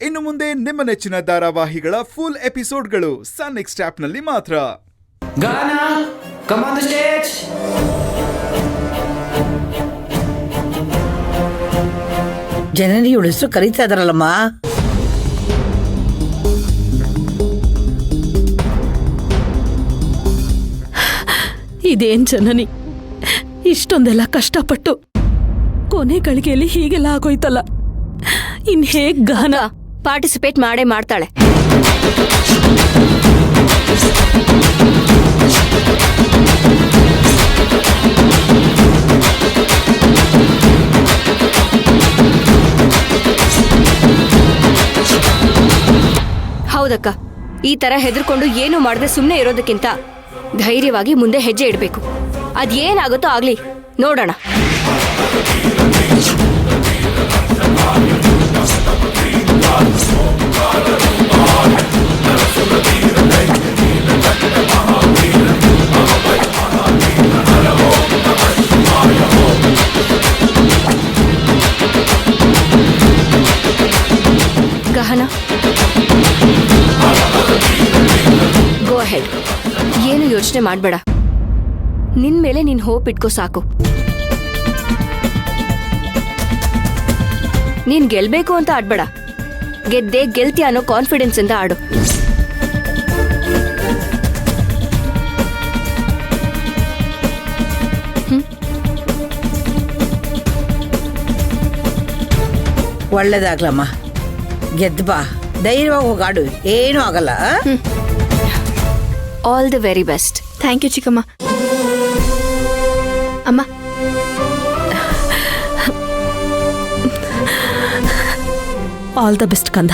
ಇನ್ನು ಮುಂದೆ ನಿಮ್ಮ ನೆಚ್ಚಿನ ಧಾರಾವಾಹಿಗಳ ಫುಲ್ ಎಪಿಸೋಡ್ಗಳು ಸನ್ ನೆಕ್ಸ್ಟ್ ಆಪ್ನಲ್ಲಿ ಮಾತ್ರ. ಗಾನ ಕಮ್ ಆನ್ ದ ಸ್ಟೇಜ್. ಜನನಿ ಉಳಿಸು ಕರೀತಾ ಇದಾರಲ್ಲಮ್ಮ. ಇದೇನ್ ಜನನಿ, ಇಷ್ಟೊಂದೆಲ್ಲ ಕಷ್ಟಪಟ್ಟು ಕೊನೆ ಗಳಿಗೆಯಲ್ಲಿ ಹೀಗೆಲ್ಲ ಆಗೋಯ್ತಲ್ಲ. ಇನ್ ಹೇಗ್ ಗಾನ ಪಾರ್ಟಿಸಿಪೇಟ್ ಮಾಡೇ ಮಾಡ್ತಾಳೆ. ಹೌದಕ್ಕ, ಈ ತರ ಹೆದರ್ಕೊಂಡು ಏನು ಮಾಡದೆ ಸುಮ್ಮನೆ ಇರೋದಕ್ಕಿಂತ ಧೈರ್ಯವಾಗಿ ಮುಂದೆ ಹೆಜ್ಜೆ ಇಡಬೇಕು. ಅದೇನಾಗುತ್ತೋ ಆಗ್ಲಿ, ನೋಡೋಣ. ಗಹನ, ಗೋ ಅಹೆಡ್. ಏನು ಯೋಚನೆ ಮಾಡ್ಬೇಡ. ನಿನ್ ಮೇಲೆ ನೀನ್ ಹೋಪ್ ಇಟ್ಕೋ ಸಾಕು. ನೀನ್ ಗೆಲ್ಬೇಕು ಅಂತ ಆಡ್ಬೇಡ, ಗೆದ್ದೆ ಗೆಲ್ತಿ ಅನ್ನೋ ಕಾನ್ಫಿಡೆನ್ಸ್ ಇಂದ ಆಡು. ಒಳ್ಳೇದಾಗ್ಲಮ್ಮ, ಗೆದ್ದು ಬಾ, ಧೈರ್ಯವಾಗಿ ಹೋಗಾಡು, ಏನೂ ಆಗಲ್ಲ. All the very best. Thank you ಚಿಕ್ಕಮ್ಮ. ಅಮ್ಮ, ಆಲ್ ದ ಬೆಸ್ಟ್ ಕಂದ.